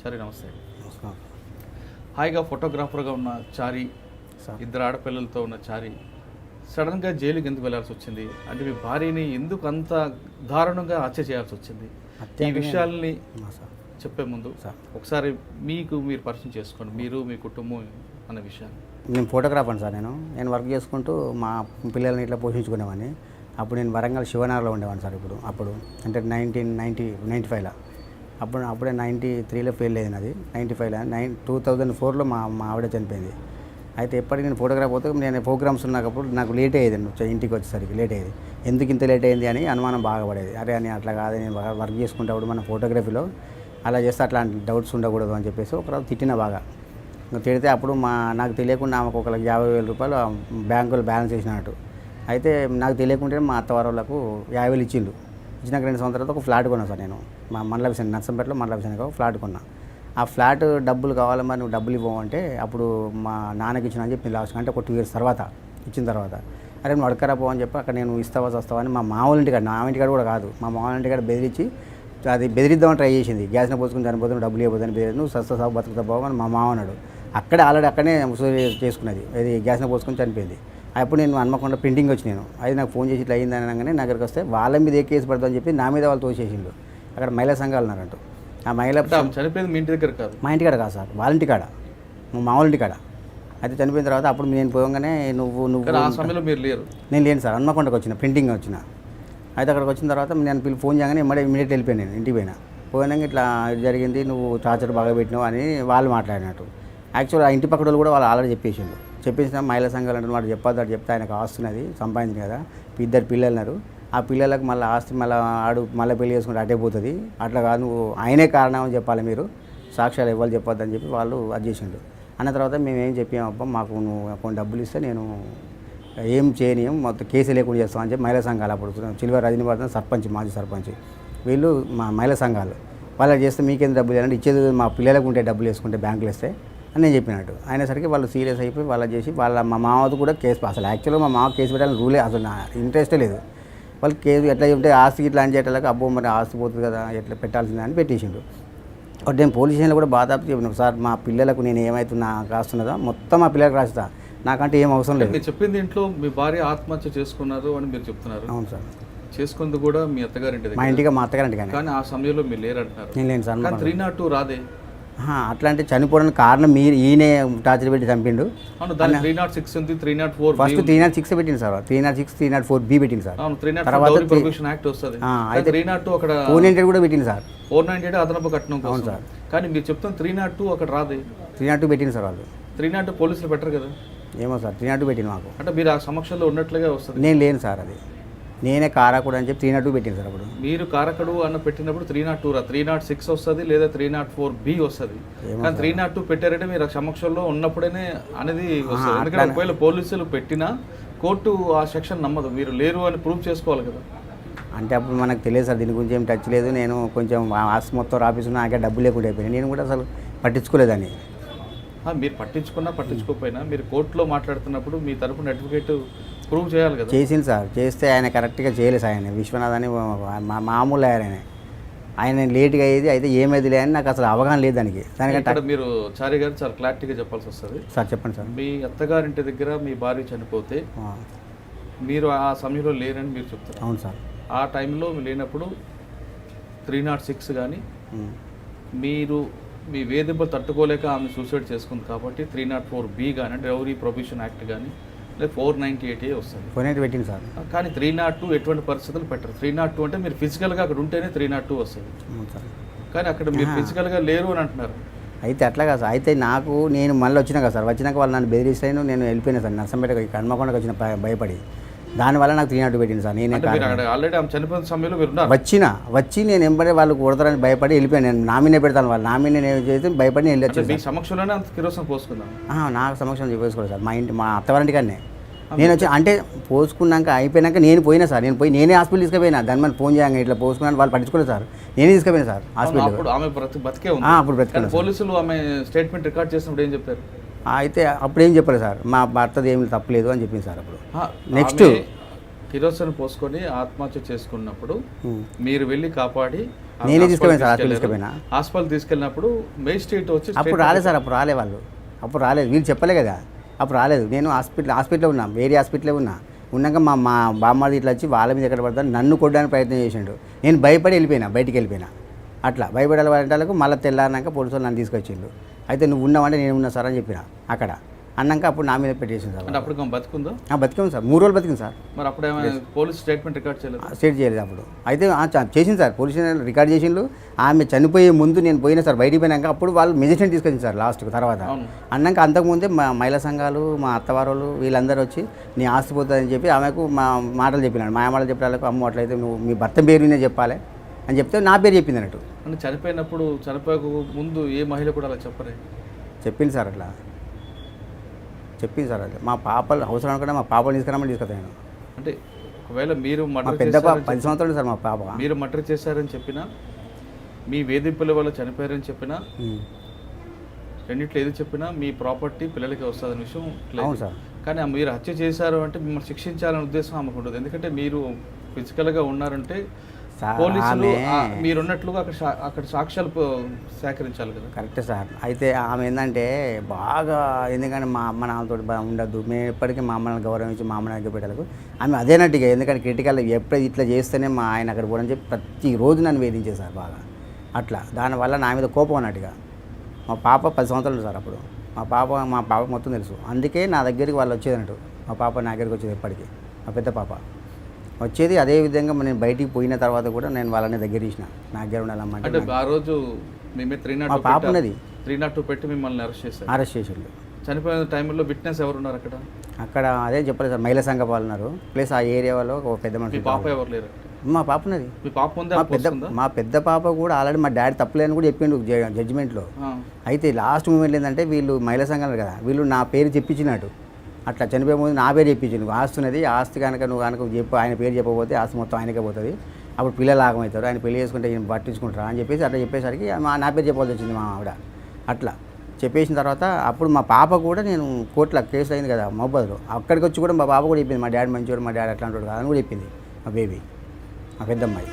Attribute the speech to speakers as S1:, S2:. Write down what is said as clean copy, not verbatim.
S1: సరే నమస్తే. హాయిగా ఫోటోగ్రాఫర్గా ఉన్న చారి, ఇద్దరు ఆడపిల్లలతో ఉన్న చారి సడన్గా జైలుకి ఎందుకు వెళ్ళాల్సి వచ్చింది? అంటే మీ భార్యని ఎందుకు అంత దారుణంగా హత్య చేయాల్సి వచ్చింది? ఈ విషయాల్ని చెప్పే ముందు ఒకసారి మీరు పరిచయం చేసుకోండి, మీరు మీ కుటుంబం అన్న విషయాన్ని.
S2: నేను ఫోటోగ్రాఫర్ సార్. నేను వర్క్ చేసుకుంటూ మా పిల్లల్ని ఇట్లా పోషించుకునేవాడిని. అప్పుడు నేను వరంగల్ శివనగర్లో ఉండేవాడిని సార్. అప్పుడు అంటే 1995లో అప్పుడే 93లో ఫెయిల్ అయింది. అది 95లో 2004లో మా ఆవిడ చనిపోయింది. అయితే ఎప్పటికీ నేను ఫోటోగ్రాఫ్ పోతే నేను ప్రోగ్రామ్స్ ఉన్నప్పుడు నాకు లేట్ అయ్యేది, ఇంటికి వచ్చేసరికి లేట్ అయ్యేది. ఎందుకు ఇంత లేట్ అయింది అని అనుమానం బాగా పడేది. అరే అని అట్లా కాదు, నేను వర్క్ చేసుకుంటప్పుడు మన ఫోటోగ్రఫీలో అలా చేస్తే అట్లాంటి డౌట్స్ ఉండకూడదు అని చెప్పేసి ఒకరోజు తిట్టిన బాగా. తిడితే అప్పుడు నాకు తెలియకుండా ఆమెకు ఒక 50,000 రూపాయలు బ్యాంకులో బ్యాలెన్స్ వేసినట్టు. అయితే నాకు తెలియకుంటే మా అత్తవారు వాళ్ళకు 50,000 ఇచ్చిండు. ఇచ్చినాక 2 సంవత్సరాల తర్వాత ఒక ఫ్లాట్ కొన్నాను సార్. నేను మా మండలభిషేకం నర్సంపేటలో మండలభిషేకం ఫ్లాట్ కొన్నా. ఆ ఫ్లాట్ డబ్బులు కావాలి, మరి నువ్వు డబ్బులు ఇవ్వమంటే అప్పుడు మా నాన్నకి ఇచ్చిన అని చెప్పి లాస్ట్ అంటే ఒక 2 years తర్వాత ఇచ్చిన తర్వాత, అరే నువ్వు అడకరా పో అని చెప్పి అక్కడ నేను ఇస్తావా వస్తావా అని మా మామూలు ఇంటికాడ, నా ఇంటికాడ కూడా కాదు, మా మామూలు ఇంటికాడ బెదిరించి అది బెదిరిద్దామని ట్రై చేసింది. గ్యాస్ని పోసుకుని చనిపోతే డబ్బులు ఇవ్వదని బెదిరి, నువ్వు సస్తా సాగు బతుకుతా బాగు అని మా మామ అన్నాడు. ఆల్రెడీ అక్కడనే చేసుకున్నది, అది గ్యాస్ని పోసుకొని చనిపోయింది. అప్పుడు నేను హన్మకొండ ప్రింటింగ్ వచ్చి అది నాకు ఫోన్ చేసి ఇట్లా అయిందని అనగానే నా దగ్గరికి వస్తే వాళ్ళ మీద ఏ కేసు పడుతుందని చెప్పి నా మీద వాళ్ళు తోసేసిండు. అక్కడ మహిళా సంఘాలు ఉన్నారంటూ. ఆ మహిళ
S1: చనిపోయింది మీ ఇంటి దగ్గర కాదు,
S2: మా ఇంటికాడ కాదు సార్, వాళ్ళ ఇంటికాడ, మా మామూలు ఇంటికాడ. అయితే చనిపోయిన తర్వాత అప్పుడు నేను పోగానే నువ్వు
S1: ఆ సమయంలో మీరు లేరు?
S2: నేను లేను సార్, హన్మకొండకు వచ్చిన ప్రింటింగ్ వచ్చిన. అయితే అక్కడికి వచ్చిన తర్వాత నేను ఫోన్ చేయగానే ఇమీడియట్ వెళ్ళిపోయాను. నేను ఇంటికి పోయినాక ఇట్లా జరిగింది, నువ్వు టార్చర్ బాగా పెట్టినావు అని వాళ్ళు మాట్లాడినట్టు. యాక్చువల్గా ఆ ఇంటి పక్కన కూడా వాళ్ళు ఆల్రెడీ చెప్పేసిండు. చెప్పేసిన మహిళా సంఘాలు అంటే వాడు చెప్పొద్దు, అటు చెప్తే ఆయనకు ఆస్తున్నది సంపాదించింది కదా, 2 పిల్లలు ఉన్నారు, ఆ పిల్లలకు మళ్ళీ ఆస్తి మళ్ళీ పెళ్లి చేసుకుంటే అటే పోతుంది, అట్లా కాదు నువ్వు ఆయనే కారణం అని చెప్పాలి, మీరు సాక్ష్యాలు ఇవ్వాలి చెప్పొద్దు అని చెప్పి వాళ్ళు అది చేసిండు. అన్న తర్వాత మేము ఏం చెప్పామబ్బా, మాకు నువ్వు కొన్ని డబ్బులు ఇస్తే నేను ఏం చేయనీయం, మొత్తం కేసు లేకుండా చేస్తామని చెప్పి మహిళా సంఘాలు, అప్పుడు చిల్వ రజనీవర్ధన్ సర్పంచ్, మాజీ సర్పంచ్, వీళ్ళు మా మహిళా సంఘాలు వాళ్ళకి చేస్తే మీకేం డబ్బులు ఇవ్వాలంటే ఇచ్చేది మా పిల్లలకు ఉంటే డబ్బులు వేసుకుంటే బ్యాంకులు ఇస్తే అని నేను చెప్పినట్టు. అయినసరికి వాళ్ళు సీరియస్ అయిపోయి వాళ్ళ చేసి మా మామది కూడా కేసు, అసలు యాక్చువల్గా మా మామ కేసు పెట్టాలని రూలే, అసలు నా ఇంట్రెస్టే లేదు. వాళ్ళు కేసు ఎట్లా చెప్తే ఆస్తికి ఇట్లా అని చేయటాలకు అబ్బో మరి ఆస్తి పోతుంది కదా ఎట్లా పెట్టాల్సిందే అని పెట్టేసిండు. ఒకటి నేను పోలీస్ స్టేషన్లో కూడా బాధ చెప్పిన, సార్ మా పిల్లలకు నేను ఏమవుతున్నా రాస్తున్నదో మొత్తం మా పిల్లలకు రాస్తా, నాకంటే ఏం అవసరం లేదు.
S1: మీరు చెప్పింది ఇంట్లో మీ భార్య ఆత్మహత్య చేసుకున్నారు అని మీరు చెప్తున్నారు.
S2: అవును సార్.
S1: చేసుకుంది కూడా మీ అత్తగారింటి,
S2: మా ఇంటిగా, మా అత్తగారింటి.
S1: కానీ ఆ సమయంలో మీరు లేరంటున్నారు.
S2: నేను లేను సార్.
S1: 302 రాదే?
S2: అట్లా అంటే చనిపోవడానికి కారణం ఈయనే టార్చర్ పెట్టి చంపిండు.
S1: 306 ఉంది, 304.
S2: ఫస్ట్ 306 పెట్టింది సార్, 306, 304B పెట్టింది సార్.
S1: తర్వాత యాక్ట్ వస్తుంది. అయితే 302 అక్కడ
S2: 498 కూడా పెట్టింది సార్.
S1: 498 అదనపు కట్నం.
S2: అవును సార్.
S1: కానీ మీరు చెప్తున్న 302 అక్కడ రాదే?
S2: 302 పెట్టింది సార్ వాళ్ళు.
S1: 302 పోలీసులు పెట్టరు కదా?
S2: ఏమో సార్, 302 పెట్టింది మాకు.
S1: అంటే మీరు ఆ సమక్షంలో ఉన్నట్లుగా వస్తుంది.
S2: నేను లేను సార్, అది నేనే కారకుడు అని చెప్పి 302 పెట్టింది సార్. అప్పుడు
S1: మీరు కారకుడు అన్న పెట్టినప్పుడు 302 రా, 306 వస్తుంది లేదా 304B వస్తుంది. కానీ 302 పెట్టారంటే మీరు సమక్షంలో ఉన్నప్పుడేనే అనేది వస్తుంది. ఎందుకంటే ఒకవేళ పోలీసులు పెట్టినా కోర్టు ఆ సెక్షన్ నమ్మదు, మీరు లేరు అని ప్రూవ్ చేసుకోవాలి కదా.
S2: అంటే అప్పుడు మనకు తెలియదు సార్, దీని గురించి ఏం టచ్ లేదు. నేను కొంచెం ఆస్తి మొత్తం రాపిస్తున్నా, నాకే డబ్బు లేకుండా అయిపోయినాయి. నేను కూడా అసలు పట్టించుకోలేదని.
S1: మీరు పట్టించుకోకపోయినా మీరు కోర్టులో మాట్లాడుతున్నప్పుడు మీ తరపున అడ్వకేట్ ప్రూవ్ చేయాలి కదా.
S2: చేసింది సార్, చేస్తే ఆయన కరెక్ట్గా చేయలేదు. ఆయన విశ్వనాథ్ అని మామూలు ఆయన లేట్గా అయ్యేది. అయితే ఏమైంది లే అని నాకు అసలు అవగాహన లేదు దానికి.
S1: దానికంటే మీరు చారి గారు చాలా క్లారిటీగా చెప్పాల్సి వస్తుంది
S2: సార్. చెప్పండి సార్.
S1: మీ అత్తగారింటి దగ్గర మీ భార్య చనిపోతే మీరు ఆ సమయంలో లేరని మీరు చెప్తారు.
S2: అవును సార్. ఆ
S1: టైంలో లేనప్పుడు 306 కానీ మీరు మీ వేధింపులు తట్టుకోలేక ఆమె సూసైడ్ చేసుకుంది కాబట్టి 304B కానీ అంటే డౌరీ ప్రొహిబిషన్ యాక్ట్ కానీ లేదా 498A వస్తుంది.
S2: 498 పెట్టింది సార్. కానీ
S1: 302 ఎటువంటి పరిస్థితులు పెట్టరు. 302 అంటే మీరు ఫిజికల్గా అక్కడ ఉంటేనే 302 వస్తుంది. కానీ అక్కడ మీరు ఫిజికల్గా లేరు అని అంటున్నారు.
S2: అయితే అట్లా కాదు సార్. అయితే నేను మళ్ళీ వచ్చినా కదా సార్, వచ్చినాక వాళ్ళు నన్ను బెదిరిస్తాను, నేను వెళ్ళిపోయినా సార్. నర్సంపేట హన్మకొండకు వచ్చిన భయపడి, దానివల్ల నాకు 302 పెట్టింది సార్. నేను
S1: ఆల్రెడీ ఆమె చనిపోయిన సమయంలో
S2: వచ్చి నేను ఎంబడే వాళ్ళు కొడతారని భయపడి వెళ్ళిపోయాను. నేను నామినే పెడతాను, వాళ్ళు నామినే నేను చేసి భయపడి నేను వెళ్ళి
S1: సమక్షంలోనే అంత కిరోసిన్ పోసుకుందాం.
S2: నాకు సమక్షం చెప్పేసుకోలేదు సార్. మా అత్తవారింటికాడనే నేను వచ్చి అంటే పోసుకున్నాక అయిపోయినాక నేను పోయినా సార్. నేనే హాస్పిటల్ తీసుకుపోయినా. దాని మీద ఫోన్ చేయంగా ఇట్లా పోసుకున్నాను, వాళ్ళు పట్టించుకోలేదు సార్. నేనే తీసుకుపోయినా సార్ హాస్పిటల్.
S1: ఆమె బతికే ఉంది.
S2: అప్పుడు బ్రతికే.
S1: పోలీసులు ఆమె స్టేట్మెంట్ రికార్డ్ చేసినప్పుడు ఏం చెప్పారు?
S2: అయితే అప్పుడు ఏం చెప్పలేదు సార్, మా భర్తది ఏమి తప్పలేదు అని చెప్పింది సార్. అప్పుడు నెక్స్ట్
S1: కిరోసిన్ పోసుకొని ఆత్మహత్య చేసుకున్నప్పుడు
S2: ఉమ్.
S1: మీరు వెళ్ళి కాపాడి
S2: నేనే తీసుకెళ్ళాను సార్, హాస్పిటల్ తీసుకెళ్ళినా.
S1: హాస్పిటల్ తీసుకెళ్ళినప్పుడు మేజిస్ట్రేట్ వచ్చి
S2: అప్పుడు రాలేదు సార్, అప్పుడు రాలే వాళ్ళు, అప్పుడు రాలేదు, వీళ్ళు చెప్పలే కదా, అప్పుడు రాలేదు. నేను హాస్పిటల్లో ఉన్నా, వేరే హాస్పిటల్లో ఉన్నాక మా బామ్మది ఇట్లా వచ్చి వాళ్ళ మీద ఎక్కడ పడతాను నన్ను కొట్టడానికి ప్రయత్నం చేసిండు. నేను భయపడి వెళ్ళిపోయినా, బయటికి వెళ్ళిపోయినా. అట్లా భయపడాలి వాళ్ళకు మళ్ళీ తెల్లారినాక పోలీసు వాళ్ళు నన్ను తీసుకొచ్చిండు. అయితే నువ్వు ఉన్నావంటే నేను ఉన్నా సార్ అని చెప్పిన. అక్కడ అన్నాక అప్పుడు నా మీద పెట్టేసింది సార్.
S1: అంటే అప్పుడు బతుకుందో?
S2: బతికాము సార్, 3 రోజులు బతికింది సార్.
S1: మరి అప్పుడు ఏమైనా పోలీస్ స్టేట్మెంట్ రికార్డ్ చేయలేదు?
S2: స్టేట్ చేయలేదు అప్పుడు. అయితే చేసింది సార్, పోలీస్ రికార్డ్ చేసిండు. ఆమె చనిపోయే ముందు నేను పోయినా సార్, బయటికి పోయినాక అప్పుడు వాళ్ళు మెజిస్ట్రేట్ తీసుకొచ్చింది సార్ లాస్ట్కి. తర్వాత అన్నాక అంతకుముందే మా మహిళా సంఘాలు, మా అత్తవారు వీళ్ళందరూ వచ్చి నీ ఆస్తి పోతుందని చెప్పి ఆమెకు మా మాటలు చెప్పినాడు. మా మాటలు చెప్పడానికి అమ్మ అట్లయితే నువ్వు మీ భర్త పేరునే చెప్పాలి అని చెప్తే నా పేరు చెప్పింది అన్నట్టు.
S1: అంటే చనిపోయక ముందు ఏ మహిళ కూడా అలా చెప్పరే?
S2: చెప్పింది సార్, అట్లా చెప్పింది సార్. అట్లా మా పాపలు అవసరం అనుకుంటే మా పాపలు తీసుకురామని తీసుకొస్తాను నేను.
S1: అంటే ఒకవేళ మీరు
S2: మా
S1: మర్డర్
S2: పెద్ద పాప 10 సంవత్సరాలు సార్ మా పాప.
S1: మీరు మర్డర్ చేశారని చెప్పినా, మీ వేధింపుల వల్ల చనిపోయారని చెప్పినా, రెండిట్లో ఏది చెప్పినా మీ ప్రాపర్టీ పిల్లలకి వస్తుందనే విషయం లేదు.
S2: అవును సార్.
S1: కానీ మీరు హత్య చేశారు అంటే మిమ్మల్ని శిక్షించాలనే ఉద్దేశం ఆమెకు ఉండదు. ఎందుకంటే మీరు ఫిజికల్గా ఉన్నారంటే పోలీసులు మీరున్నట్లుగా అక్కడ సాక్ష్యాలు సేకరించాలి కదా.
S2: కరెక్టే సార్. అయితే ఆమె ఏంటంటే బాగా, ఎందుకంటే మా అమ్మ నాన్నతో ఉండద్దు, మేము ఎప్పటికీ మా అమ్మని గౌరవించి మా అమ్మ నాన్న పెట్టాలకు ఆమె అదేనట్టుగా. ఎందుకంటే క్రిటికల్ ఎప్పుడు ఇట్లా చేస్తేనే మా ఆయన అక్కడ పోవడం చెప్పి ప్రతిరోజు నన్ను వేధించేది సార్ బాగా. అట్లా దానివల్ల నా మీద కోపం అన్నట్టుగా. మా పాప 10 సంవత్సరాలు సార్ అప్పుడు. మా పాప మొత్తం తెలుసు. అందుకే నా దగ్గరికి వాళ్ళు వచ్చేది అన్నట్టు. మా పాప నా దగ్గరికి వచ్చేది ఎప్పటికీ. మా పెద్ద పాప వచ్చేది. అదే విధంగా నేను బయటికి పోయిన తర్వాత కూడా నేను వాళ్ళని దగ్గర తీసిన, నా దగ్గర ఉండాలమ్మంటే.
S1: అంటే ఆ రోజు మేమే 302
S2: మా పాప ఉన్నది,
S1: 302 పెట్టి మిమ్మల్ని అరెస్ట్ చేశారు. చనిపోయిన టైంలో విట్నెస్ ఎవరు ఉన్నారు అక్కడ?
S2: అక్కడ అదే చెప్పలేదు సార్, మహిళా సంఘ వాళ్ళు ఉన్నారు. ప్లస్ ఆ ఏరియాలో ఒక పెద్ద మనిషి.
S1: పాప ఎవరు లేరు?
S2: మా పాప ఉన్నది.
S1: మీ పాప ఉందా?
S2: మా పెద్ద పాప కూడా ఆల్రెడీ మా డాడీ తప్పలేదని కూడా చెప్పిండు జడ్జిమెంట్లో. అయితే లాస్ట్ మూమెంట్ ఏంటంటే వీళ్ళు మహిళా సంఘాలు కదా, వీళ్ళు నా పేరు చెప్పించినట్టు. అట్లా చనిపోయే ముందు నా పేరు చెప్పించు, ఆస్తి ఉన్నది, ఆస్తి కనుక నువ్వు కనుక చెప్పు, ఆయన పేరు చెప్పకపోతే ఆస్తి మొత్తం ఆయనకే పోతుంది, అప్పుడు పిల్లలు ఆగమవుతారు, ఆయన పెళ్లి చేసుకుంటే ఈయన పట్టించుకుంటారా అని చెప్పేసి అట్లా చెప్పేసరికి నా పేరు చెప్పాల్సి వచ్చింది మా ఆవిడ. అట్లా చెప్పేసిన తర్వాత అప్పుడు మా పాప కూడా, నేను కోర్టులో కేసు అయింది కదా మహబూబ్లో, అక్కడికి వచ్చి కూడా మా పాప కూడా చెప్పింది, మా డాడీ మంచివాడు, మా డాడీ అట్లా అంటాడు కాదని కూడా చెప్పింది మా బేబీ, మా పెద్దమ్మాయి.